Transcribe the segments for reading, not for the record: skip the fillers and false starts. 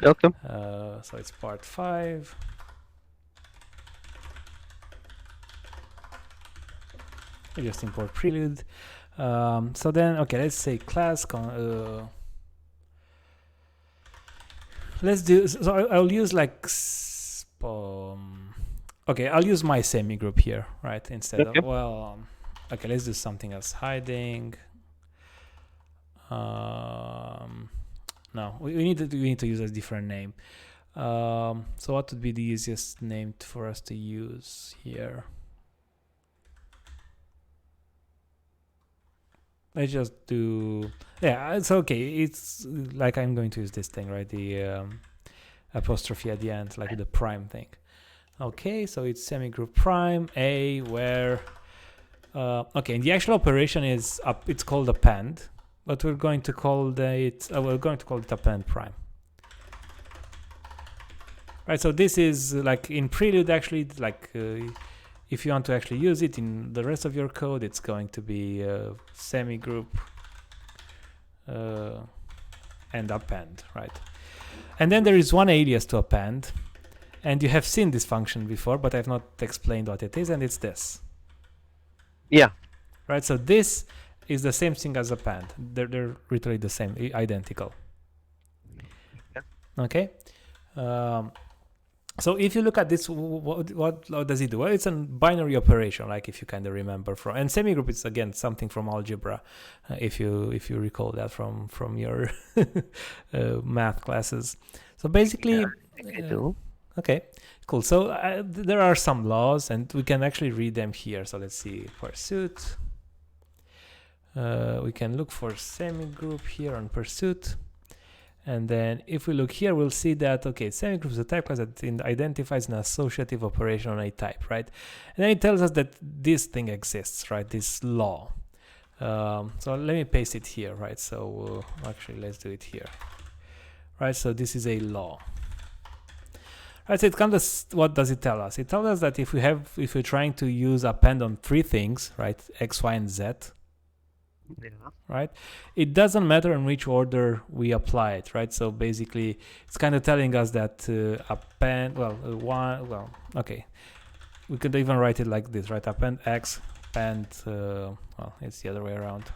Okay. So it's part 5. I just import prelude. So then, okay, let's say class. Let's do. So I'll use like. Okay, I'll use my semigroup here, right? Instead Okay. of okay, let's do something else. Hiding. No, we need to use a different name. So what would be the easiest name for us to use here? Let's just do, yeah, it's okay. It's like I'm going to use this thing, right? The apostrophe at the end, like the prime thing. Okay, so it's semigroup prime a where, okay, and the actual operation is up. It's called append, but we're going to call it append prime. Right, so this is like in prelude, actually, like if you want to actually use it in the rest of your code, it's going to be semigroup and append, right? And then there is one alias to append, and you have seen this function before, but I've not explained what it is, and it's this. Yeah. Right, so this is the same thing as append. They're literally the same, identical. Yeah. Okay. So if you look at this, what does it do? Well, it's a binary operation, like if you kind of remember from, and semigroup is again something from algebra, if you recall that from your math classes. So basically, Yeah, I do. Okay, cool. So there are some laws, and we can actually read them here. So let's see, pursuit. We can look for semigroup here on pursuit. And then if we look here, we'll see that, okay, semigroup is a type class that identifies an associative operation on a type, right? And then it tells us that this thing exists, right? This law. So let me paste it here, right? So actually, let's do it here. Right, so this is a law. Right, so it kind of, what does it tell us? It tells us that if we're trying to use append on 3 things, right, x, y, and z, Yeah. right, it doesn't matter in which order we apply it, right? So basically, it's kind of telling us that append, okay, we could even write it like this, right? Append x, append, well, it's the other way around.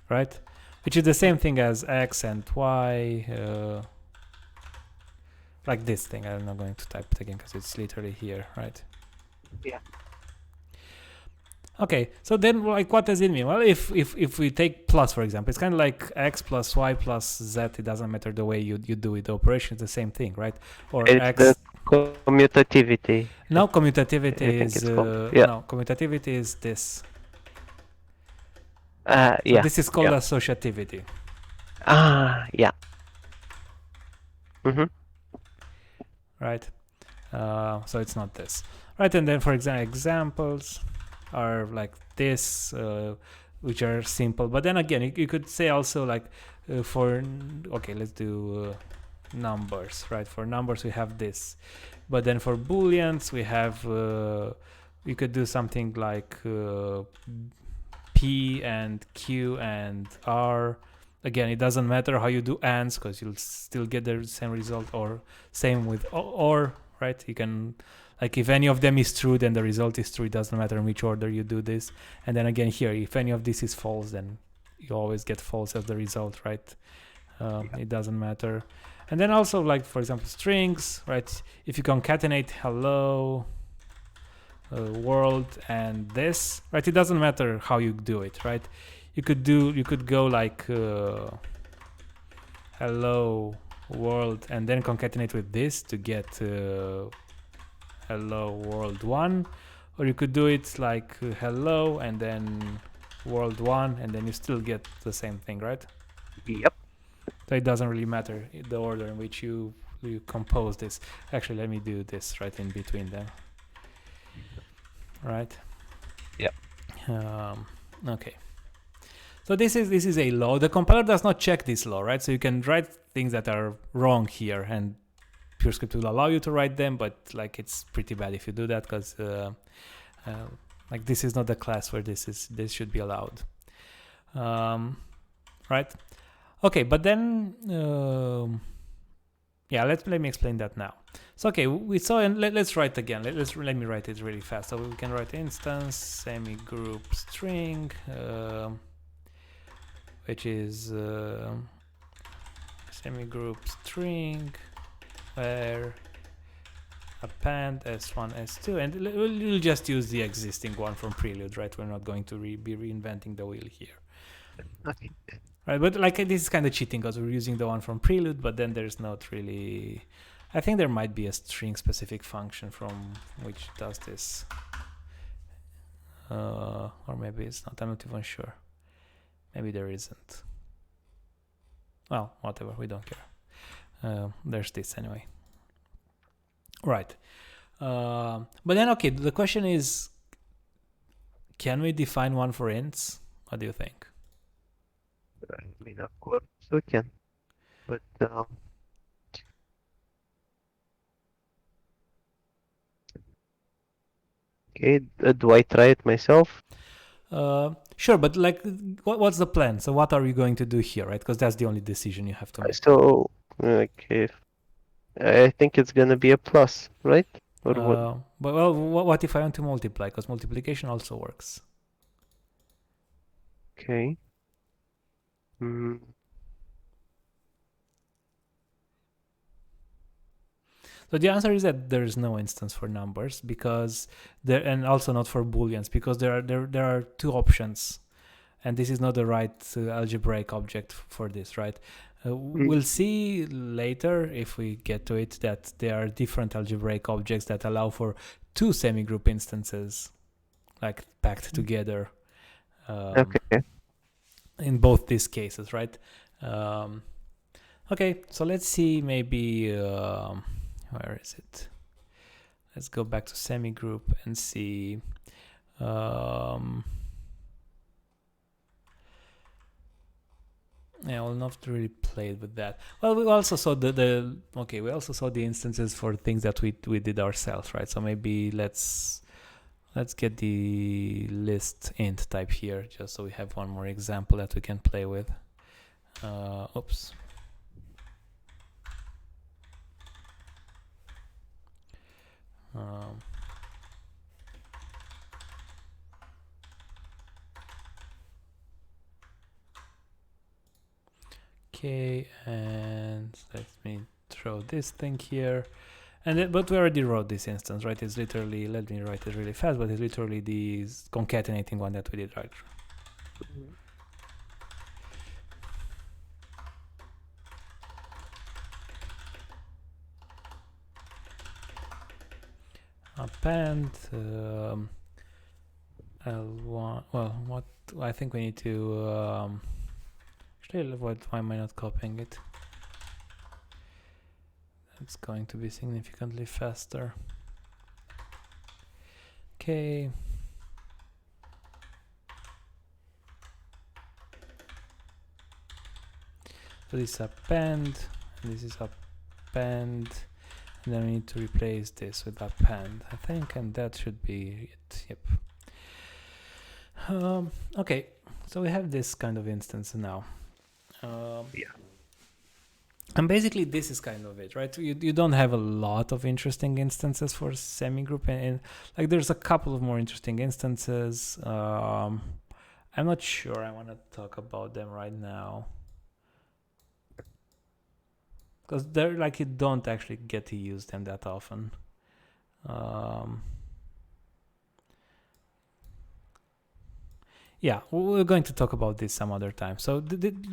Right, which is the same thing as x and y, like this thing. I'm not going to type it again because it's literally here, right? Yeah. Okay, so then, like, what does it mean? Well, if we take plus, for example, it's kind of like x plus y plus z. It doesn't matter the way you do it. The operation is the same thing, right? Or It's x. the commutativity. No, commutativity I think is it's called. Yeah. no, commutativity is this. Yeah. So this is called associativity. Yeah. Mm-hmm. Right. So it's not this, right? And then, for example, examples are like this, which are simple. But then again, you could say also like okay, let's do numbers, right? For numbers we have this, but then for booleans we have we could do something like p and q and r. Again, it doesn't matter how you do ands because you'll still get the same result, or same with or, right? You can, like, if any of them is true, then the result is true. It doesn't matter in which order you do this. And then again here, if any of this is false, then you always get false as the result, right? It doesn't matter. And then also, like, for example, strings, right? If you concatenate hello, world, and this, right? It doesn't matter how you do it, right? You could go like hello world and then concatenate with this to get hello world 1, or you could do it like hello and then world 1, and then you still get the same thing, right? Yep. So it doesn't really matter the order in which you compose this. Actually, let me do this right in between them, right? Yeah. Okay. So this is a law. The compiler does not check this law, right? So you can write things that are wrong here, and Purescript will allow you to write them, but like it's pretty bad if you do that because like this is not the class where this should be allowed, right? Okay, but then yeah, let me explain that now. So okay, we saw, and let's write again. Let me write it really fast. So we can write instance semigroup string, which is semigroup string where append s1 s2, and we'll just use the existing one from Prelude, right? We're not going to be reinventing the wheel here. Okay. Right, but like this is kind of cheating because we're using the one from Prelude, but then there's not really. I think there might be a string specific function from which does this, or maybe it's not. I'm not even sure. Maybe there isn't. Well, whatever. We don't care. There's this anyway. Right. But then okay, the question is, can we define one for ints? What do you think? I mean, of course we can, but okay, do I try it myself? Sure, but like, what's the plan? So what are you going to do here, right? Because that's the only decision you have to make. So, okay, I think it's gonna be a plus, right? Or what? But well, what if I want to multiply? Because multiplication also works. Okay. Hmm. So the answer is that there is no instance for numbers because there, and also not for booleans, because there are two options, and this is not the right algebraic object for this, right? We'll see later if we get to it that there are different algebraic objects that allow for two semigroup instances, like packed together. Okay. In both these cases, right? Okay, so let's see. Maybe where is it? Let's go back to semigroup and see. Yeah, we'll not really play with that. Well, we also saw we also saw the instances for things that we did ourselves, right? So maybe let's get the list int type here, just so we have one more example that we can play with. Oops. Okay, and let me throw this thing here. And then, but we already wrote this instance, right? It's literally, let me write it really fast, but it's literally the concatenating one that we did, right? Append L1. Well, what I think we need to actually, why am I not copying it? It's going to be significantly faster. Okay. So this is append, and this is append, and then we need to replace this with append, I think, and that should be it. Yep. Okay, so we have this kind of instance now. Yeah. And basically this is kind of it, right? You don't have a lot of interesting instances for semigroup, and like there's a couple of more interesting instances. I'm not sure I want to talk about them right now, because they're like, you don't actually get to use them that often. Yeah, we're going to talk about this some other time. So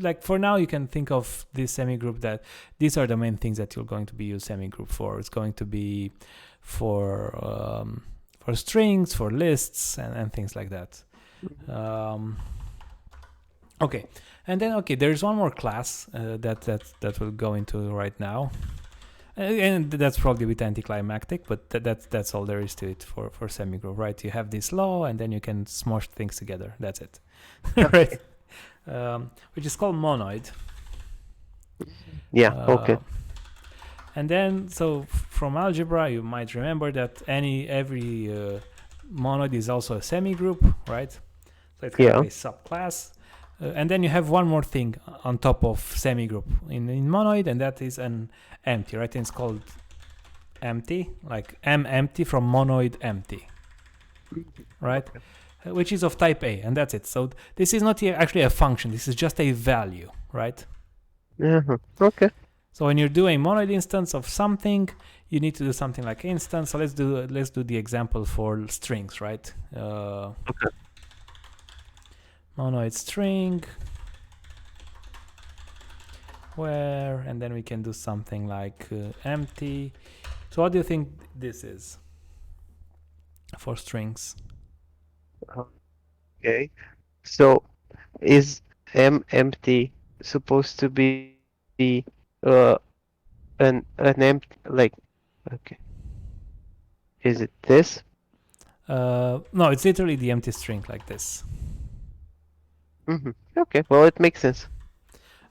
like for now, you can think of this semigroup that these are the main things that you're going to be use semigroup for. It's going to be for strings, for lists, and things like that. Okay, and then there's one more class that we'll go into right now. And that's probably a bit anticlimactic, but that's all there is to it for semigroup, right? You have this law, and then you can smush things together. That's it, right? Which is called Monoid. Yeah. Okay. And then, so from algebra, you might remember that every monoid is also a semigroup, right? So it's kind of a subclass. And then you have one more thing on top of semigroup in monoid, and that is an empty, right? And it's called empty, like M empty from monoid empty, right? Which is of type A, and that's it. So this is not actually a function. This is just a value, right? Okay. So when you're doing monoid instance of something, you need to do something like instance. So let's do the example for strings, right? Okay. Monoid string where, and then we can do something like empty. So what do you think this is for strings? Okay. So is M empty supposed to be an empty, like, okay, is it this? No, it's literally the empty string like this. Okay, well, it makes sense.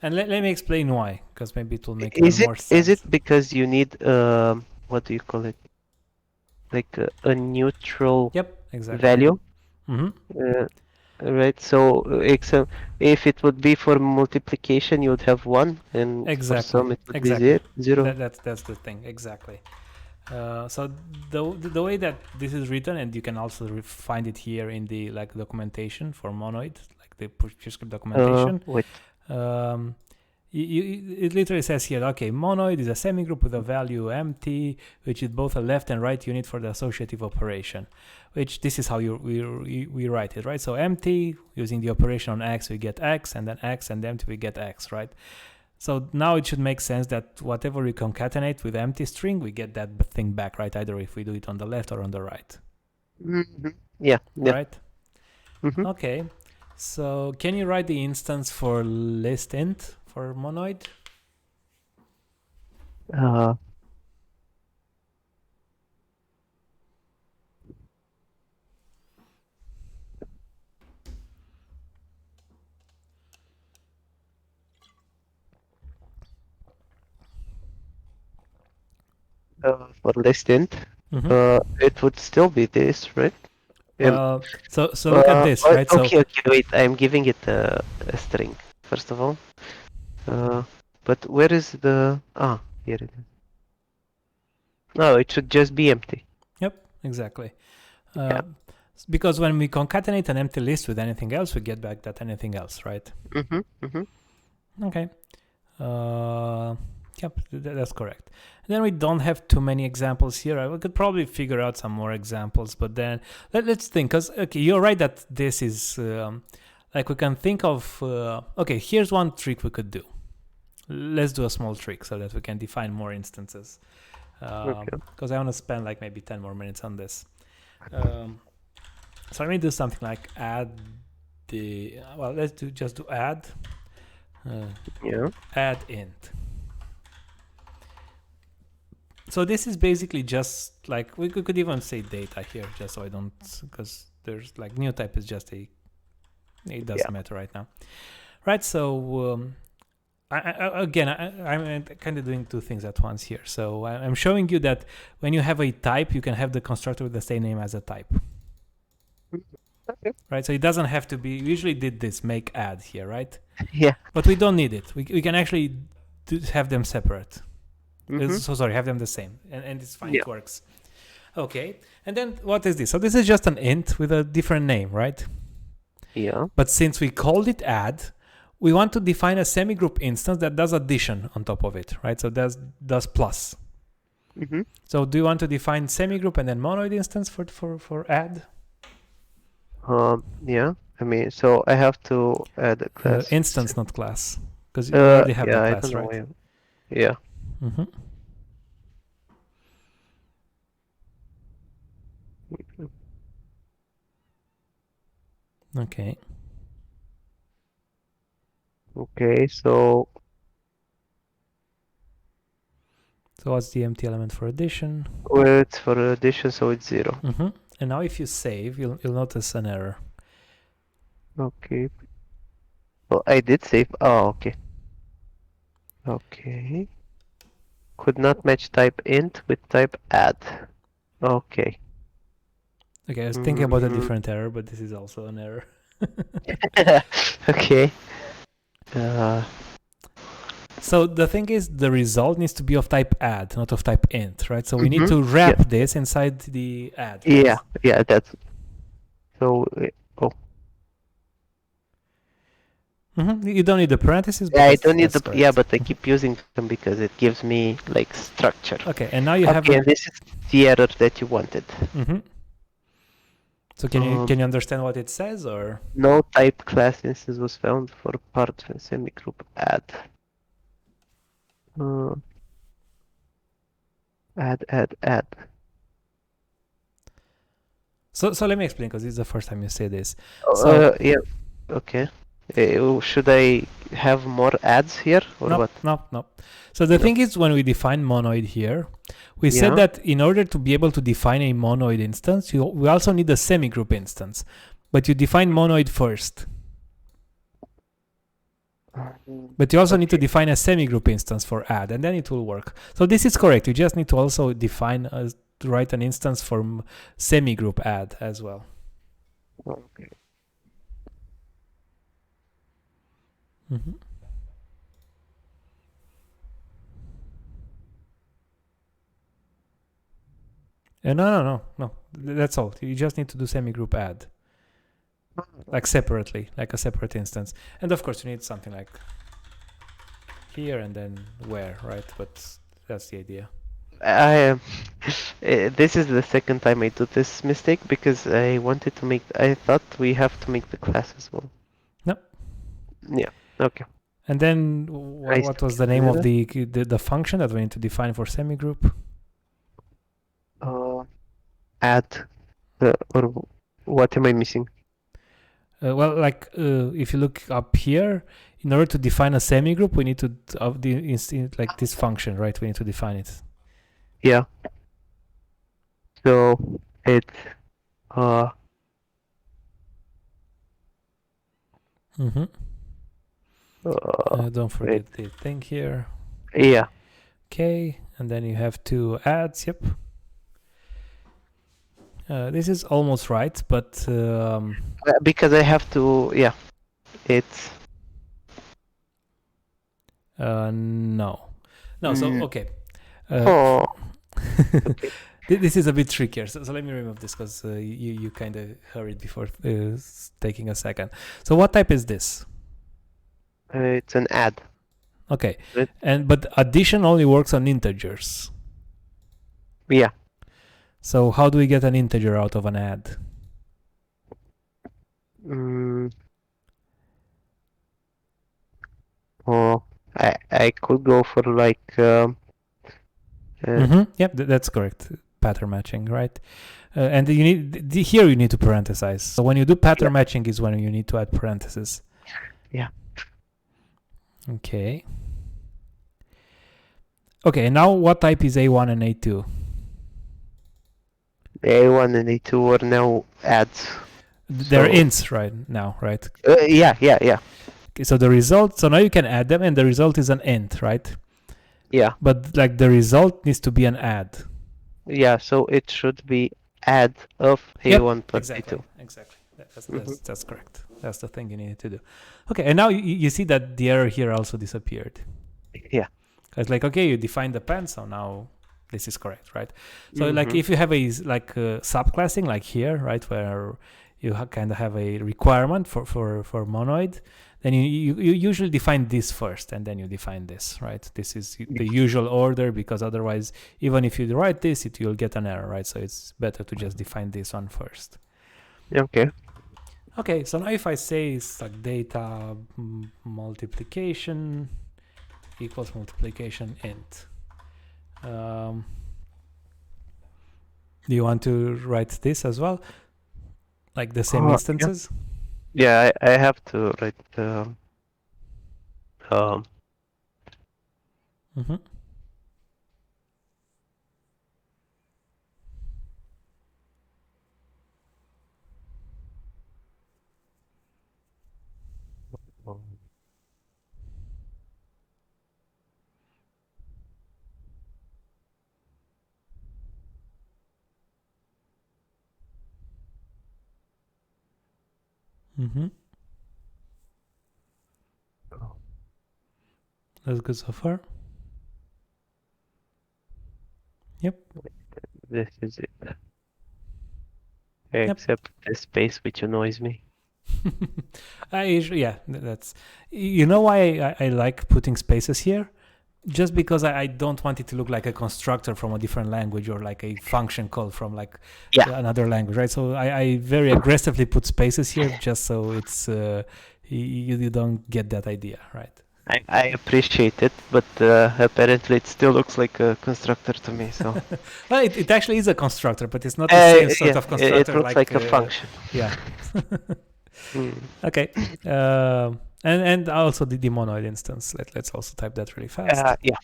And let me explain why, because maybe it will make even more sense. Is it because you need what do you call it, like a neutral exactly value? Mm-hmm. Right, so except if it would be for multiplication, you would have 1, and for sum it would be 0. That's the thing, exactly. So the way that this is written, and you can also find it here in the documentation for monoid, like the Purescript documentation. Wait. It literally says here, okay, monoid is a semigroup with a value empty, which is both a left and right unit for the associative operation, which this is how we write it, right? So empty, using the operation on x, we get x, and then x and empty, we get x, right? So now it should make sense that whatever we concatenate with empty string, we get that thing back, right? Either if we do it on the left or on the right. Yeah. Right? Okay. So can you write the instance for list int for monoid? For list int, it would still be this, right? So look at this, right? Okay, wait, I'm giving it a string, first of all. But where is the... here it is. No, it should just be empty. Yep, exactly. Because when we concatenate an empty list with anything else, we get back that anything else, right? Okay. Yep, that's correct. And then we don't have too many examples here. We could probably figure out some more examples, but then let's think, because, okay, you're right that this is, we can think of, okay, here's one trick we could do. Let's do a small trick so that we can define more instances. Because I want to spend maybe 10 more minutes on this. So let me do something like add let's just do add. Add int. So this is basically just we could even say data here, just so I don't, because there's new type is just it doesn't matter right now, right? So I'm kind of doing two things at once here. So I'm showing you that when you have a type, you can have the constructor with the same name as a type. Okay. Right, so it doesn't have to be. We usually did this make add here, right? Yeah. But we don't need it. We can actually have them separate. So sorry, have them the same, and it's fine. It works. Okay, and then what is this? So this is just an int with a different name, right? Yeah. But since we called it add, we want to define a semigroup instance that does addition on top of it, right? So does plus. So do you want to define semigroup and then monoid instance for add? Yeah. I mean, so I have to add a class. Instance, not class, because you already have the class, I don't right? know. Yeah. Okay. Okay, so what's the empty element for addition? Well, it's for addition, so it's 0. And now if you save, you'll notice an error. Okay. Well, I did save. Oh, okay. Okay. Could not match type int with type add. Okay. Okay, I was thinking about a different error, but this is also an error. Okay. Uh, So the thing is, the result needs to be of type add, not of type int, right? So we need to yeah, wrap this inside the add. yeah, yeah. That's so. Oh, You don't need the parentheses, but yeah. I don't need that's the yeah, correct. but I keep using them because it gives me like structure. Okay, and now you have Okay, and this is the error that you wanted. So can you understand what it says, or No type class instance was found for part semigroup add. Uh, add. so let me explain, because this is the first time you say this. So Yeah. Okay. Should I have more adds here or what? no. So the thing is, when we define monoid here, we said that in order to be able to define a monoid instance, we also need a semigroup instance, but you define monoid first. But you also need to define a semigroup instance for add, and then it will work. So this is correct. You just need to also define to write an instance for semigroup add as well. Okay. No. That's all. You just need to do semigroup add, like separately, like a separate instance. And of course, you need something like here and then where, right? But that's the idea. This is the second time I do this mistake because I wanted to make. I thought we have to make the class as well. No. Yeah. Okay. And then what was the name of the function that we need to define for semigroup? Add. Or what am I missing? Well, like if you look up here, in order to define a semigroup, we need to like this function, right? We need to define it. Yeah. So it's don't forget the thing here. Yeah. Okay, and then you have two adds. Yep. This is almost right, but because I have to. Yeah. It's. no. So okay. Oh. This is a bit trickier. So let me remove this because you kind of hurried before taking a second. So what type is this? It's an add. Okay, but addition only works on integers. Yeah. So how do we get an integer out of an add? Oh, I could go for like. Yep, that's correct. Pattern matching, right? And you need here you need to parenthesize. So when you do pattern matching is when you need to add parentheses. Yeah. Okay. Okay, now what type is A1 and A2? A1 and A2 are now adds. They're ints right now, right? Yeah. Okay, so the result, so now you can add them and the result is an int, right? Yeah. But like the result needs to be an add. Yeah, so it should be add of A1 plus A2. Exactly. That's correct. That's the thing you need to do. Okay, and now you see that the error here also disappeared. Yeah. It's like, okay, you defined the pen, so now this is correct, right? So like if you have a subclassing like here, right, where you kind of have a requirement for monoid, then you usually define this first and then you define this, right? This is the usual order, because otherwise, even if you write this, you'll get an error, right? So it's better to just define this one first. Okay, so now if I say it's like data multiplication equals multiplication int. Do you want to write this as well? Like the same instances? Yeah, I have to write Mm-hmm. That's good so far. Yep. This is it. Except the space which annoys me. That's, you know why I like putting spaces here? Just because I don't want it to look like a constructor from a different language or like a function call from like another language, right? So I very aggressively put spaces here just so it's you don't get that idea, right? I appreciate it, but apparently it still looks like a constructor to me. So well, it actually is a constructor, but it's not the same sort of constructor. It looks like a function. Yeah. Okay. And also the monoid instance. Let's also type that really fast. Yeah.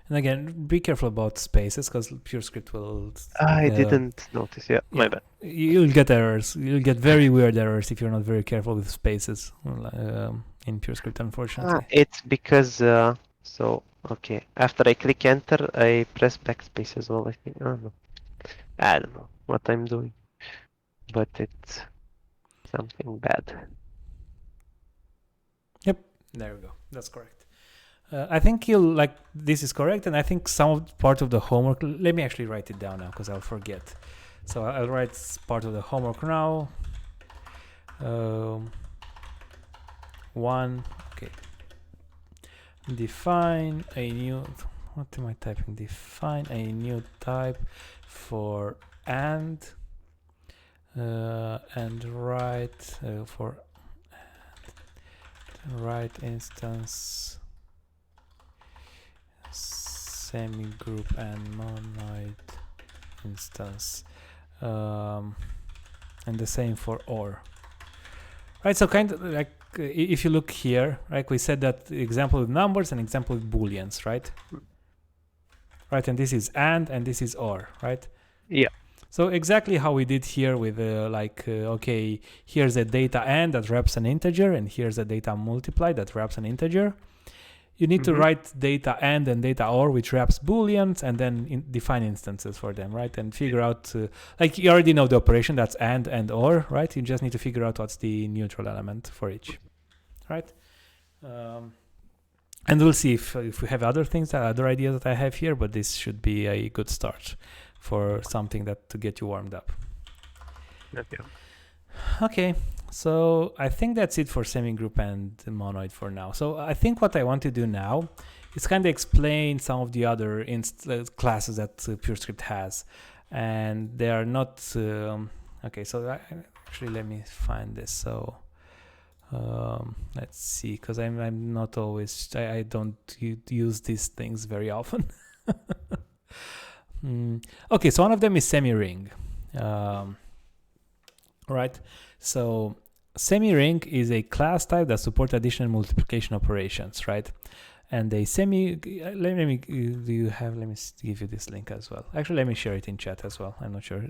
And again, be careful about spaces because Purescript will. I didn't notice. Yeah, my bad. You'll get errors. You'll get very weird errors if you're not very careful with spaces in Purescript, unfortunately. It's because okay. After I click enter, I press backspace as well. I think. I don't know what I'm doing, but it's something bad. Yep, there we go. That's correct. I think you'll like this is correct, and I think some part of the homework. Let me actually write it down now because I'll forget. So I'll write part of the homework now. One. Okay. Define a new. What am I typing? Define a new type for and write for write instance semigroup and monoid instance, and the same for or. Right, so kind of like if you look here, right, we said that example with numbers and example with booleans, right? Right, and this is and this is or, right? Yeah. So exactly how we did here with okay, here's a data and that wraps an integer, and here's a data multiply that wraps an integer. You need to write data and data or, which wraps booleans, and then define instances for them, right? And figure out, like you already know the operation, that's and or, right? You just need to figure out what's the neutral element for each, right? And we'll see if we have other things, other ideas that I have here, but this should be a good start for something that to get you warmed up. Okay. So I think that's it for semigroup and monoid for now. So I think what I want to do now is kind of explain some of the other classes that Purescript has, and they are not okay. So actually, let me find this. So let's see, because I'm not always I don't use these things very often. Okay, so one of them is semiring. Right. So semiring is a class type that supports addition and multiplication operations, right? And a let me give you this link as well. Actually, let me share it in chat as well. I'm not sure.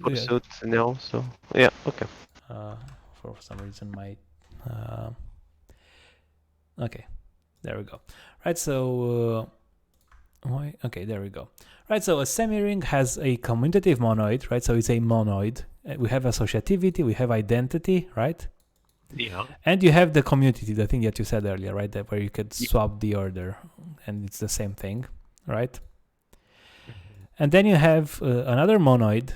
No, so yeah, okay. For some reason, my okay, there we go. Right, so okay, there we go. Right, so a semiring has a commutative monoid, right? So it's a monoid. We have associativity, we have identity, right? Yeah. And you have the commutative, the thing that you said earlier, right? That where you could swap the order, and it's the same thing, right? And then you have another monoid,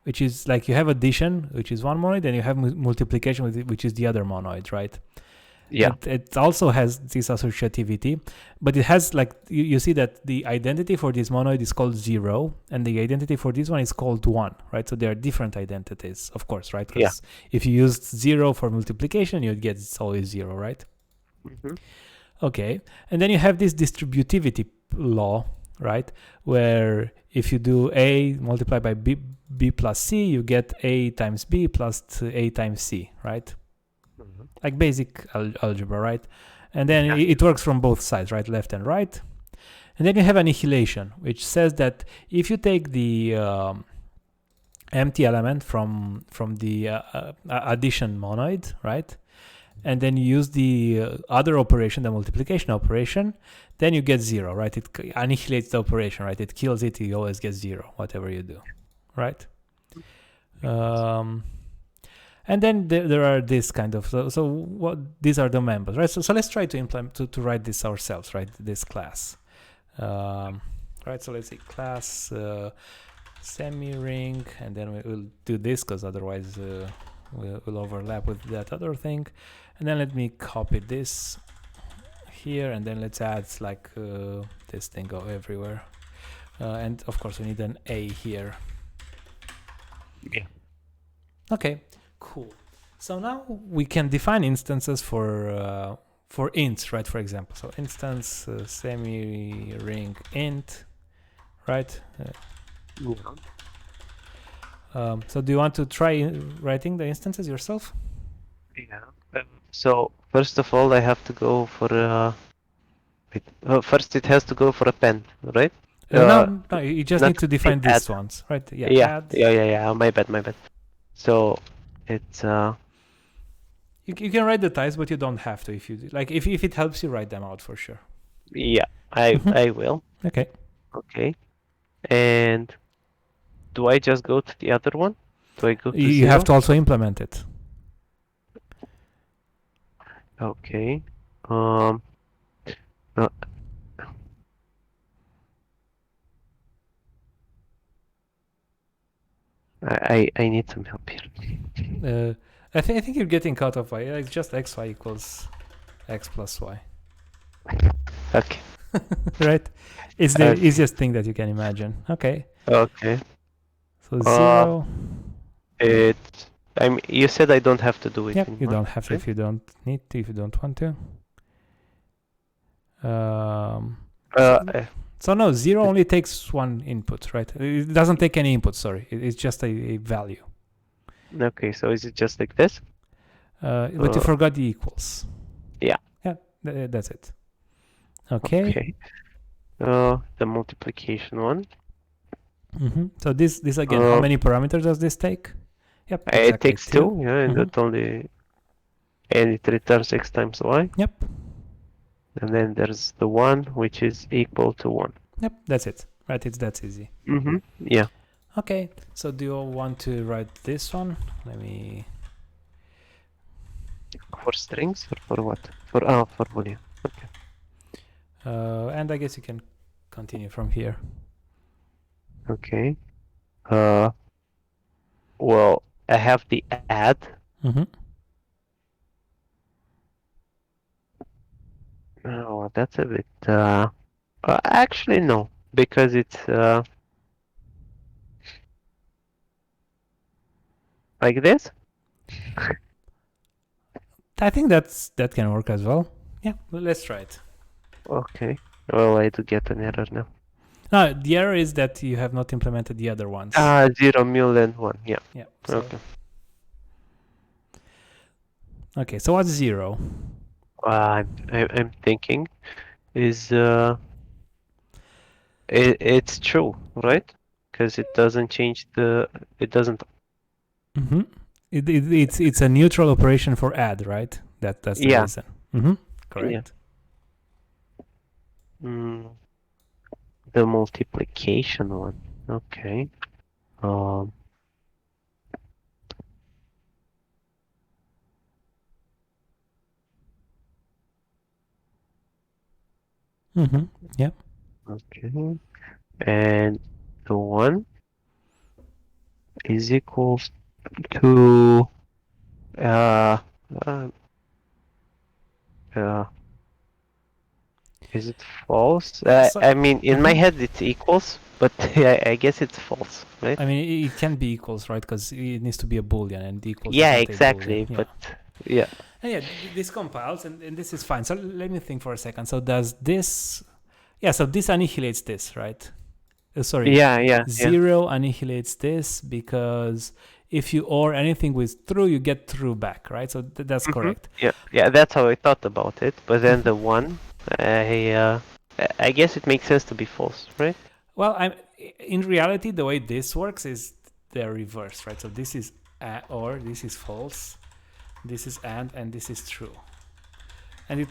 which is like you have addition, which is one monoid, and you have multiplication, which is the other monoid, right? Yeah. It also has this associativity, but it has like you see that the identity for this monoid is called 0, and the identity for this one is called 1, right? So they are different identities, of course, right? Because if you used 0 for multiplication, you'd get it's always 0, right? Okay, and then you have this distributivity law, right? Where if you do A multiplied by B plus C, you get A times B plus A times C, right? Like basic algebra, right? And then it works from both sides, right? Left and right. And then you have annihilation, which says that if you take the empty element from the addition monoid, right? and then you use the other operation, the multiplication operation, then you get 0, right? It annihilates the operation, right? It kills it, you always get 0, whatever you do, right? And then there are this kind of, so what, these are the members, right? So let's try to implement, to write this ourselves, right? This class. Right, so let's say class semiring, and then we'll do this because otherwise we'll overlap with that other thing. And then let me copy this here, and then let's add like this thing go everywhere. And of course we need an A here. Yeah. Okay, cool. So now we can define instances for ints, right? For example, so instance semiring int, right? So do you want to try writing the instances yourself? Yeah. So first of all, I have to go for first it has to go for append, right? No, you just not need to define these add. ones, right? Yeah, Yeah, add. yeah. My bad. So it's You can write the types, but you don't have to if you like. If it helps you, write them out for sure. yeah, I will. Okay. Okay. And do I just go to the other one? Do I go to You 0? have to also implement it. Okay. No, I need some help here. I think you're getting caught up by it's just xy equals x plus y. Okay. Right? It's the easiest thing that you can imagine. Okay. Okay. So 0. I mean, you said I don't have to do it Yep, anymore. you don't have to right? if you don't need to, if you don't want to. So no, 0 only takes one input, right? It doesn't take any input, sorry. It's just a value. Okay, so is it just like this? But you forgot the equals. Yeah. Yeah, that's it. Okay. The multiplication one. So this again, how many parameters does this take? Yep, exactly it takes 2, yeah, and that only, and it returns x times y. Yep. And then there's the 1, which is equal to 1. Yep, that's it. Right, that's easy. Yeah. Okay, so do you want to write this one? Let me... For strings or for what? For boolean. Okay. And I guess you can continue from here. Okay. Well, I have the add. Oh, that's a bit. Actually, no, because it's like this. I think that can work as well. Yeah, well, let's try it. Okay. Well, I do get an error now. No, the error is that you have not implemented the other ones. 0 mul and 1. Yeah. Yeah. So, Okay. Okay. So what's 0? I'm thinking is it's true, right? Because it doesn't change the. It doesn't. It's a neutral operation for add, right? That's the reason. Correct. Yeah. The multiplication one. Okay. Yeah. Okay. And the 1 is equal to is it false? I mean, in my head it's equals, but I guess it's false, right? I mean, it can be equals, right? Because it needs to be a boolean, and equals. Yeah, exactly. But yeah. And yeah, this compiles, and this is fine. So let me think for a second. So does this? Yeah. So this annihilates this, right? Sorry. Yeah. 0 annihilates this because if you OR anything with true, you get true back, right? So that's correct. Yeah. That's how I thought about it. But then the 1, I guess it makes sense to be false, right? Well, in reality, the way this works is the reverse, right? So this is OR, this is false. This is and this is true. And it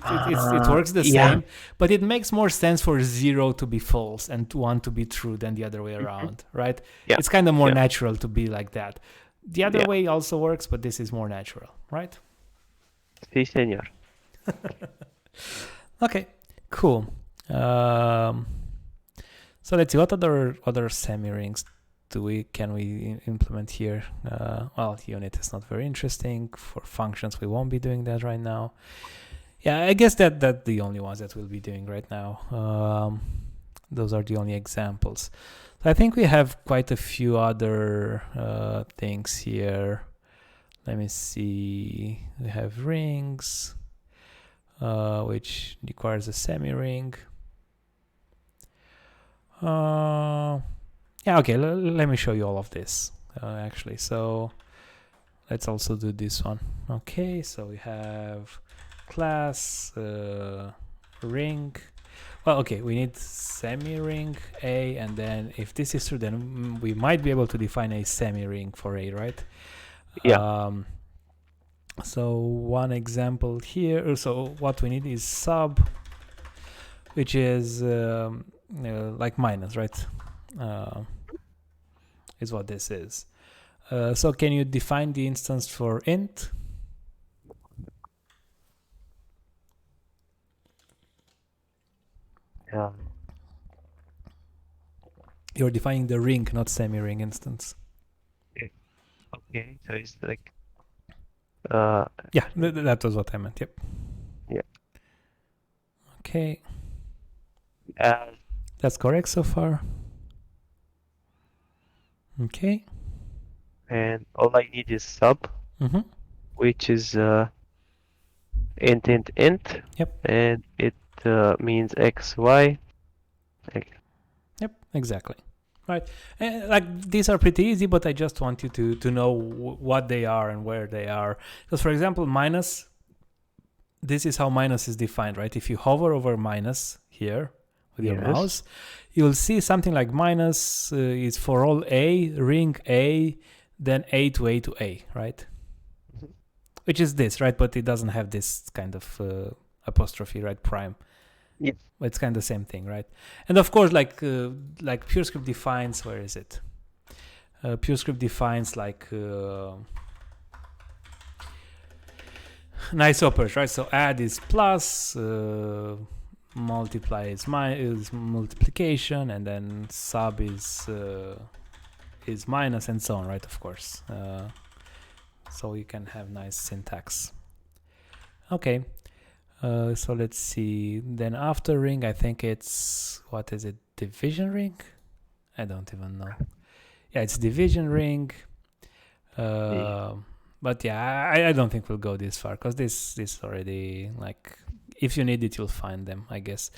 works the yeah. same, but it makes more sense for 0 to be false and 1 to be true than the other way around, right? Yeah. It's kind of more Yeah. natural to be like that. The other Yeah. way also works, but this is more natural, right? Si, senor. Okay, cool. So let's see, what other semirings can we implement here? Well, unit is not very interesting. For functions, we won't be doing that right now. Yeah, I guess that the only ones that we'll be doing right now. Those are the only examples. So I think we have quite a few other things here. Let me see. We have rings, which requires a semiring. Yeah, okay, let me show you all of this, actually. So let's also do this one. Okay, so we have class ring. Well, okay, we need semiring A, and then if this is true, then we might be able to define a semiring for A, right? Yeah. So one example here. So what we need is sub, which is like minus, right? Is what this is. So can you define the instance for int? Yeah. You're defining the ring, not semi-ring instance. Okay, so it's like Yeah, that was what I meant. Yep. Yeah. Okay. That's correct so far. Okay. And all I need is sub, which is int. Yep. And it means x, y. Yep, exactly. Right. And like these are pretty easy, but I just want you to know what they are and where they are. Because for example, minus, this is how minus is defined, right? If you hover over minus here with your mouse, you'll see something like minus is for all A, ring A, then A to A to A, right? Which is this, right? But it doesn't have this kind of apostrophe, right? Prime. Yes. It's kind of the same thing, right? And of course, like Purescript defines, where is it? Purescript defines like nice operators, right? So add is plus, multiply is multiplication, and then sub is minus, and so on, right? Of course. So you can have nice syntax. Okay. So let's see. Then after ring, I think it's, what is it? Division ring? I don't even know. Yeah, it's division ring. But yeah, I don't think we'll go this far, because this already, like, if you need it, you'll find them, I guess.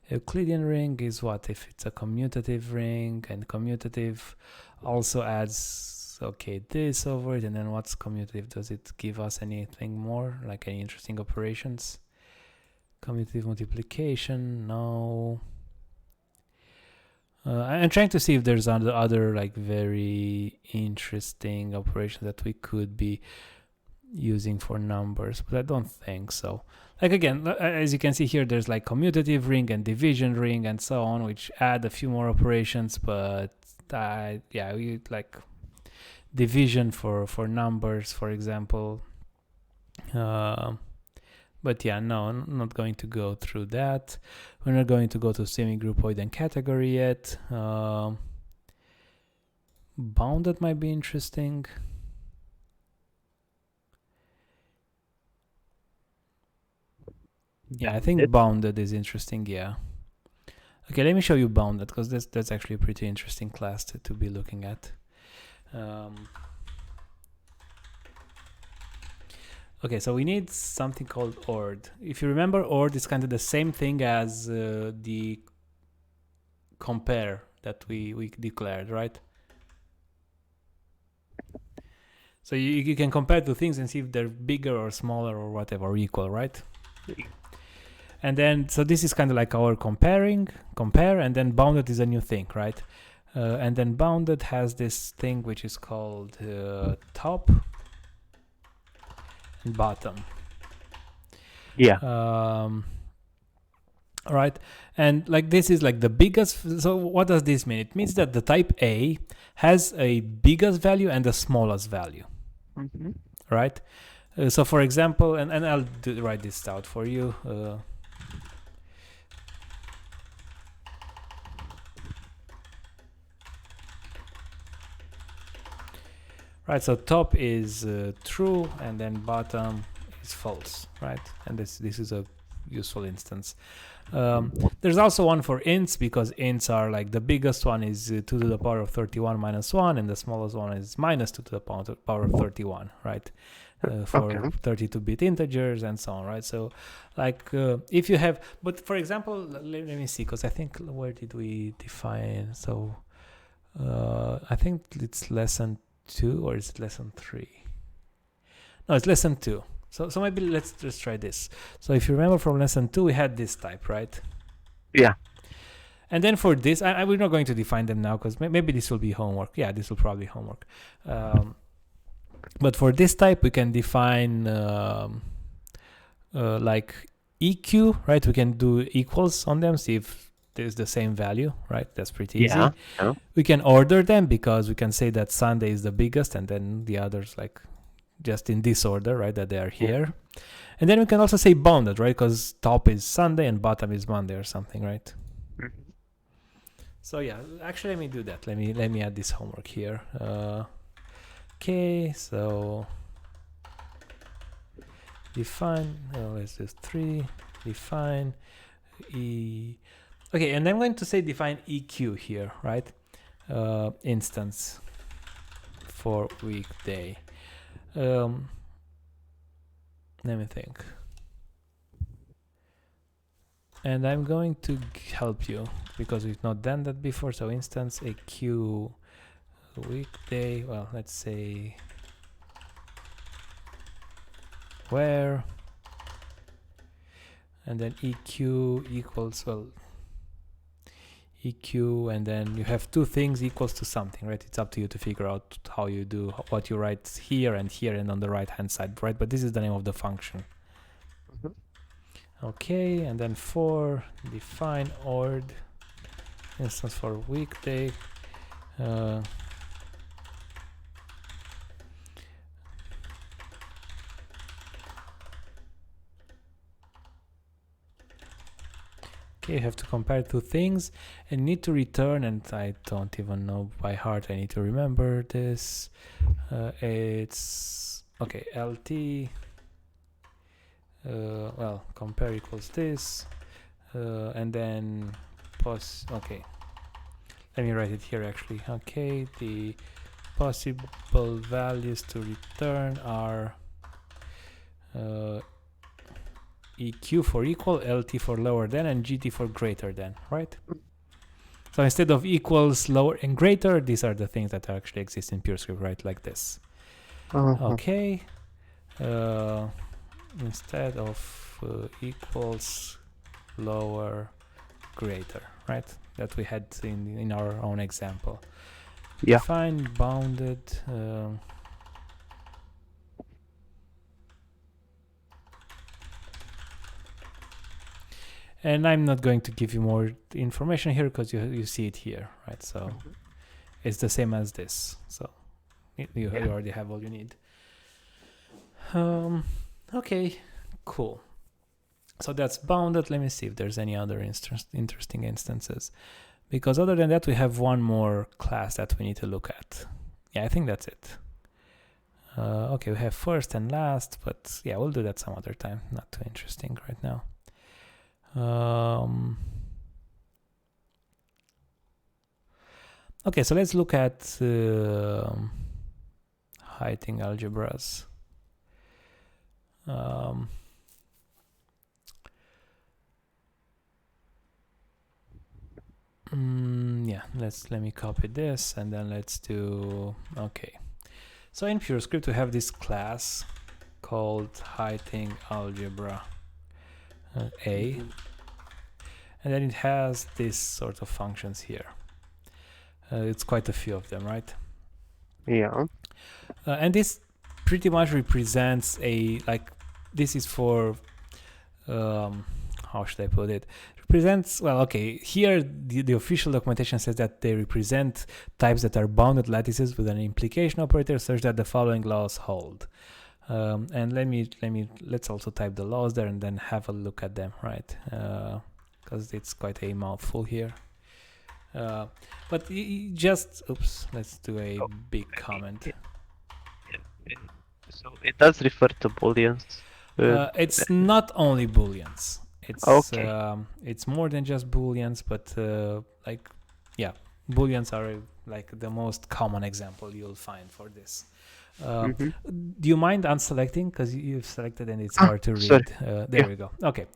Euclidean ring is what if it's a commutative ring, and commutative also adds, okay, this over it, and then what's commutative? Does it give us anything more, like any interesting operations? Commutative multiplication, no. I'm trying to see if there's other like very interesting operations that we could be using for numbers, but I don't think so. Like again, as you can see here, there's like commutative ring and division ring and so on, which add a few more operations, but yeah, we like division for numbers, for example. But yeah, no, I'm not going to go through that. We're not going to go to semigroupoid and category yet. Bounded might be interesting. Yeah, I think bounded is interesting, yeah. Okay, let me show you bounded, because that's actually a pretty interesting class to be looking at. Okay, so we need something called ORD. If you remember, ORD is kind of the same thing as the compare that we declared, right? So you can compare two things and see if they're bigger or smaller or whatever, or equal, right? And then, so this is kind of like our compare, and then bounded is a new thing, right? And then bounded has this thing which is called top. and bottom. Yeah. Right, and like this is like the biggest. So what does this mean? It means that the type A has a biggest value and the smallest value. Right. So for example, and I'll write this out for you. Right, so top is true and then bottom is false, right? And this is a useful instance. There's also one for ints, because ints are like the biggest one is 2 to the power of 31 minus 1, and the smallest one is minus 2 to the power of 31, right? For 32-bit integers and so on, right? So like if you have, but for example, let me see, because I think, where did we define? So I think it's lesson 2, or is it lesson 3? No, it's lesson 2. So maybe let's just try this. So if you remember from lesson 2, we had this type, right? Yeah. And then for this, we're not going to define them now, because maybe this will be homework. Yeah, this will probably be homework. But for this type, we can define like EQ, right? We can do equals on them, see if there's the same value, right? That's pretty easy. Yeah. We can order them, because we can say that Sunday is the biggest, and then the others like just in this order, right? That they are here. And then we can also say bounded, right? Because top is Sunday and bottom is Monday or something, right? So yeah, actually, let me do that. Let me add this homework here. Okay, so define. Let's do 3. Define e. Okay, and I'm going to say define EQ here, right? Instance for weekday. Let me think. And I'm going to help you, because we've not done that before. So instance EQ weekday. Well, let's say where, and then EQ equals, well, EQ, and then you have 2 things equals to something, right? It's up to you to figure out how you do, what you write here and on the right hand side, right? But this is the name of the function. Okay, and then for define ord instance for weekday. Okay, you have to compare 2 things and need to return, and I don't even know by heart, I need to remember this. It's okay, LT, well, compare equals this, and then okay, let me write it here actually. Okay, the possible values to return are EQ for equal, LT for lower than, and GT for greater than, right? So instead of equals, lower, and greater, these are the things that actually exist in Purescript, right? Like this. Okay. Instead of equals, lower, greater, right? That we had in our own example. Yeah. Define bounded. And I'm not going to give you more information here, because you see it here, right? So it's the same as this. So you already have all you need. Okay, cool. So that's bounded. Let me see if there's any other interesting instances. Because other than that, we have one more class that we need to look at. Yeah, I think that's it. Okay, we have first and last, but yeah, we'll do that some other time. Not too interesting right now. Okay, so let's look at heyting algebras. Yeah, let me copy this, and then let's do, okay. So in Purescript, we have this class called heyting algebra A, and then it has this sort of functions here. It's quite a few of them, right? Yeah. And this pretty much represents this is for how should I put it? Represents, well, okay, here the official documentation says that they represent types that are bounded lattices with an implication operator such that the following laws hold. And let's also type the laws there and then have a look at them, right? Because it's quite a mouthful here. But just, oops, let's do a big comment. So it does refer to booleans. It's not only booleans. It's Okay. it's more than just booleans, but booleans are like the most common example you'll find for this. Do you mind unselecting, because you've selected and it's hard to read? Sorry. There we go. Okay,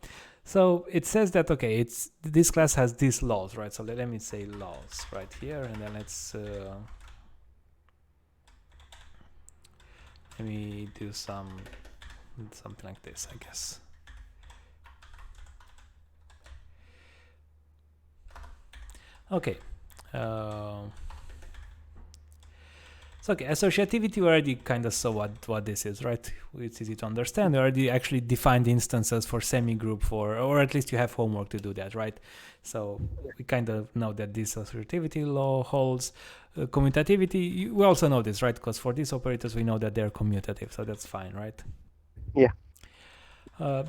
so it says that it's this class has these laws, right? So let me say laws right here, and then let's let me do something like this, I guess. Okay. So okay, associativity, we already kind of saw what this is, right? It's easy to understand. We already actually defined instances for semigroup or at least you have homework to do that, right? So we kind of know that this associativity law holds. Commutativity, we also know this, right? Because for these operators, we know that they're commutative, so that's fine, right? Yeah.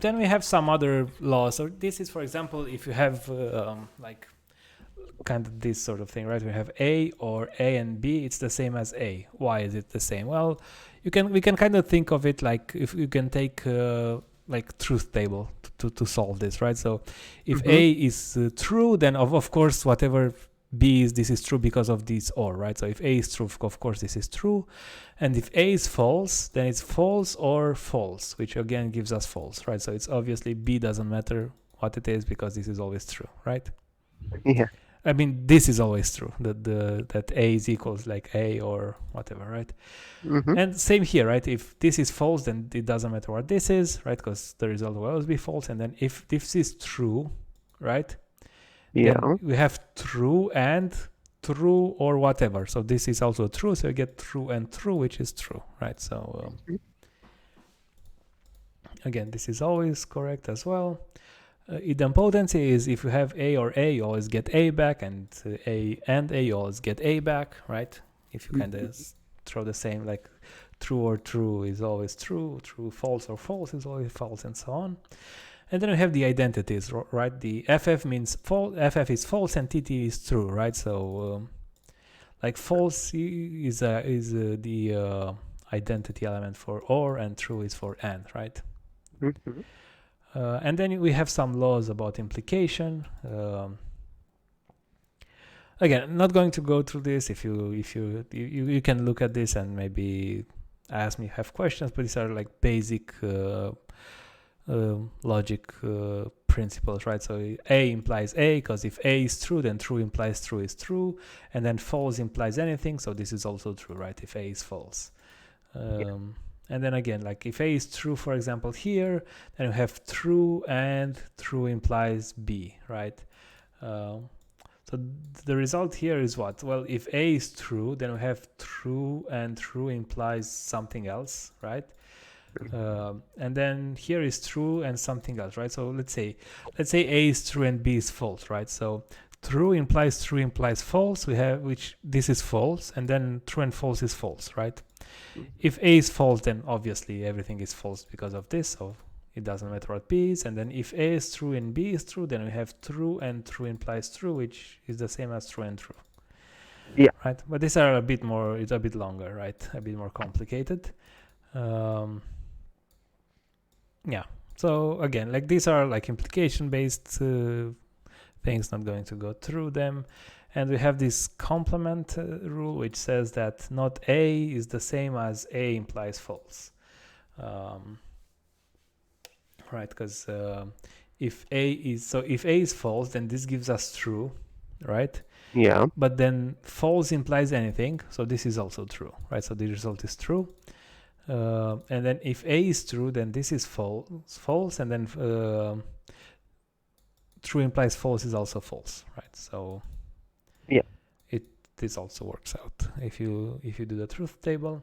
Then we have some other laws. So this is, for example, if you have like kind of this sort of thing, right? We have A or A and B, it's the same as A. Why is it the same? Well, we can kind of think of it like if you can take like truth table to solve this, right? So if A is true, then of course whatever B is, this is true because of this or, right? So if A is true, of course this is true, and if A is false, then it's false or false, which again gives us false, right? So it's obviously B doesn't matter what it is because this is always true, right? Yeah. I mean, this is always true, that A is equals like A or whatever, right? And same here, right? If this is false, then it doesn't matter what this is, right? Because the result will always be false. And then if this is true, right? Yeah. Then we have true and true or whatever. So this is also true. So you get true and true, which is true, right? So again, this is always correct as well. Idempotency is if you have A or A, you always get A back, and A and A, you always get A back, right? If you kind of throw the same, like true or true is always true, true, false or false is always false, and so on. And then we have the identities, right? The FF means false, FF is false, and TT is true, right? So like false is the identity element for or, and true is for and, right? And then we have some laws about implication. Again, not going to go through this. If you can look at this and maybe ask me, have questions, but these are like basic logic principles, right? So A implies A, because if A is true, then true implies true is true, and then false implies anything, so this is also true, right? If A is false. And then again, like if A is true, for example, here, then we have true and true implies B, right? So the result here is what? Well, if A is true, then we have true and true implies something else, right? And then here is true and something else, right? So let's say A is true and B is false, right? So true implies false. We have which this is false, and then true and false is false, right? If A is false, then obviously everything is false because of this, so it doesn't matter what B is. And then if A is true and B is true, then we have true and true implies true, which is the same as true and true. Yeah. Right. But these are a bit more. It's a bit longer, right? A bit more complicated. Yeah. So again, like these are like implication-based things. Not going to go through them. And we have this complement rule, which says that not A is the same as A implies false. Right, because if A is false, then this gives us true, right? Yeah. But then false implies anything, so this is also true, right? So the result is true. And then if A is true, then this is false, and then true implies false is also false, right? So this also works out if you do the truth table.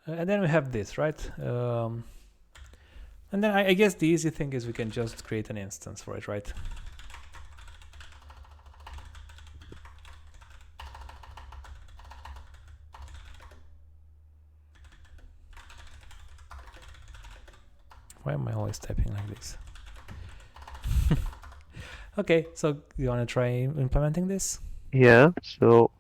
And then we have this, right? And then I guess the easy thing is we can just create an instance for it, right? Why am I always typing like this? Okay, so you want to try implementing this? Yeah, so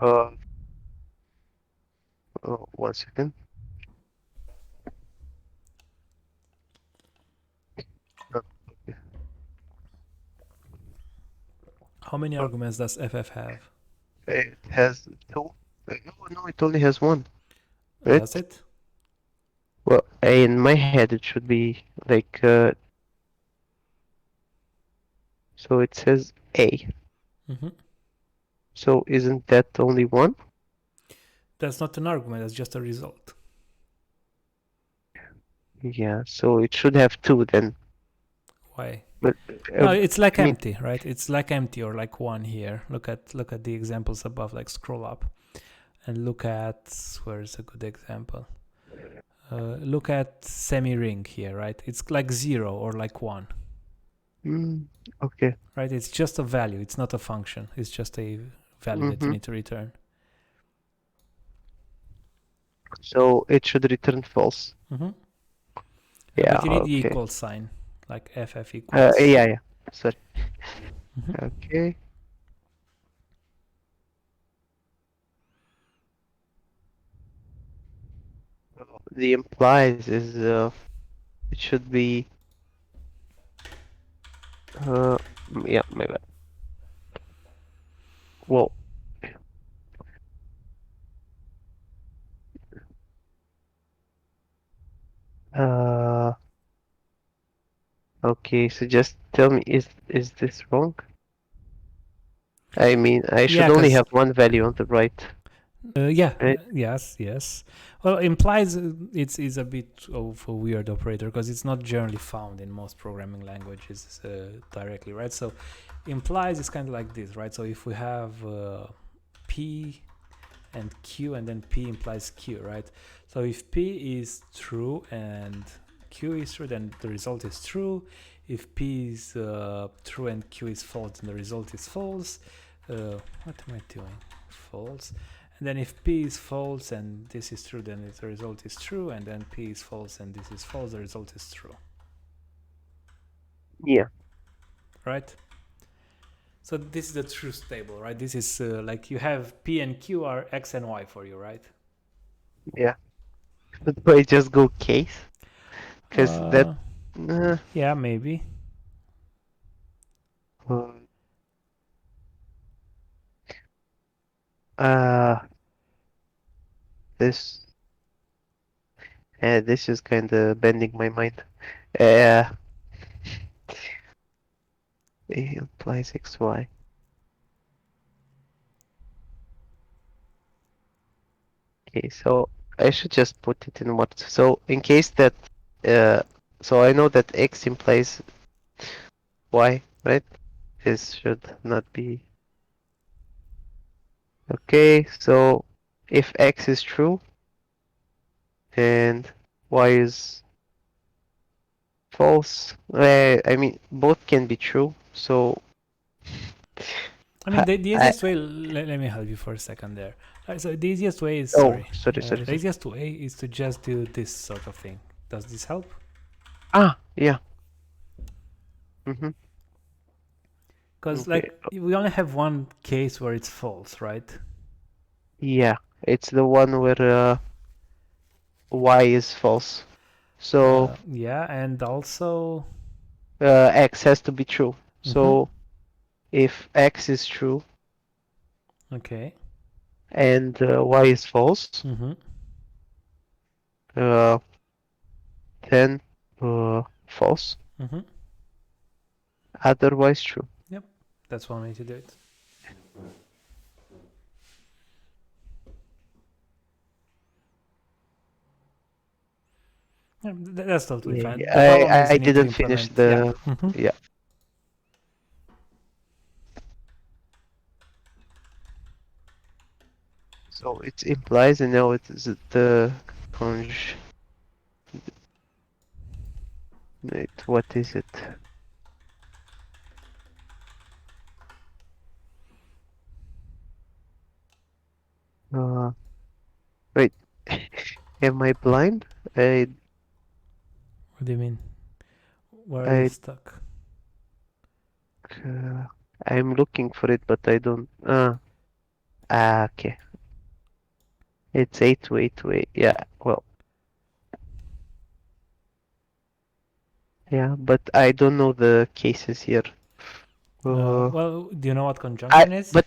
uh, 1 second. Okay. How many arguments does FF have? It has 2. No, it only has 1. Right? Does it? Well, in my head it should be like so it says A. Mm-hmm. So isn't that only 1? That's not an argument, that's just a result. Yeah, so it should have 2 then. Why? But No, it's like I mean, empty, right? It's like empty or like 1 here. Look at the examples above, like scroll up and look at, where's a good example? Look at semiring here, right? It's like 0 or like 1. okay. Right? It's just a value. It's not a function. It's just a value that you need to return. So it should return false. Mm-hmm. Yeah, But you need the okay. equal sign, like FF equals. Yeah. Sorry. Mm-hmm. Okay. The implies is it should be yeah, my bad. Well, uh okay, so just tell me, is this wrong? I mean, I Yeah, should only 'cause have 1 value on the right. Right? yes. Well, implies it's a bit of a weird operator because it's not generally found in most programming languages directly, right? So implies is kind of like this, right? So if we have P and Q and then P implies Q, right? So if P is true and Q is true, then the result is true. If P is true and Q is false, then the result is false. What am I doing? False. And then if P is false and this is true, then the result is true. And then P is false and this is false, the result is true. Yeah. Right? So this is the truth table, right? This is like you have P and Q are X and Y for you, right? Yeah. Do I just go case? Because that yeah, maybe. Uh, this this is kind of bending my mind. It implies XY. Okay, so I should just put it in what. So in case that, so I know that X implies Y, right? This should not be. Okay, so if X is true and Y is false, I mean both can be true. So I mean, the I, easiest way. Let me help you for a second there. So the easiest way is oh, sorry. sorry. The easiest way is to just do this sort of thing. Does this help? Yeah. Mm-hmm. Because Okay. like we only have one case where it's false, right? Yeah, it's the one where Y is false. So yeah, and also X has to be true. So if X is true okay, and Y is false, then false. Otherwise true. Yep, that's one way to do it. Yeah, that's totally fine. The problem is I you need to didn't finish implement. yeah. So it implies, and now it is the conj. Wait, what is it? Wait, am I blind? What do you mean? Where are you I, stuck? I'm looking for it, but I don't. Okay. It's 8 to 8 to 8. Yeah. Well, yeah, but I don't know the cases here. Well, do you know what I conjunction is? but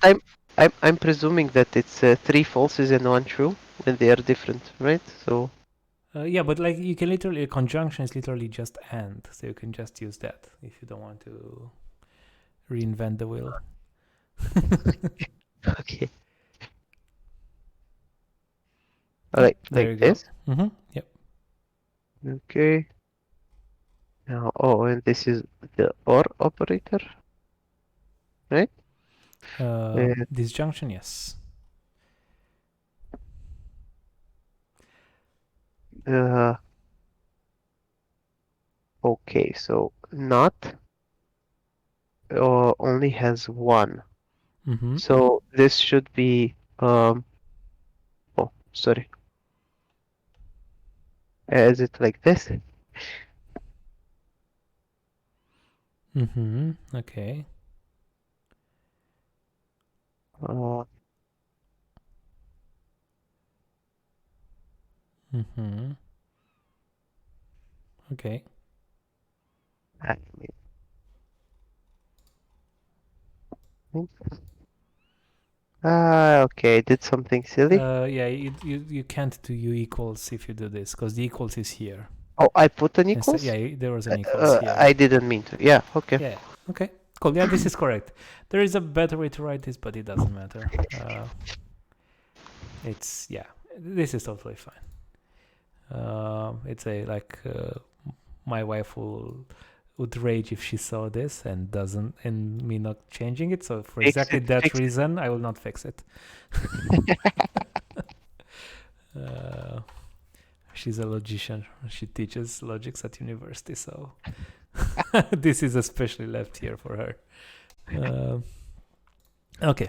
I'm presuming that it's three falses and one true when they are different, right? So Yeah, but like you can literally, a conjunction is literally just and, so you can just use that if you don't want to reinvent the wheel. okay. All right, There like you go. this. Yep. Okay. Now, oh, and this is the OR operator, right? Uh, Disjunction, yes. uh, okay, so not only has one. Mm-hmm. So this should be oh, sorry. Is it like this? Mm-hmm. Okay. Uh, Mm-hmm. Okay. I mean, okay, I did something silly. Yeah, you can't do u equals if you do this, because the equals is here. Oh, I put an Instead, equals? yeah, there was an equals here. I didn't mean to. Yeah, okay. Yeah. Okay. Cool. Yeah, this is correct. There is a better way to write this, but it doesn't matter. It's yeah. This is totally fine. It's a like my wife would rage if she saw this and doesn't and me not changing it. So for Fix exactly it, that fix it. reason, I will not fix it. uh, she's a logician. She teaches logics at university, so this is especially left here for her. Okay.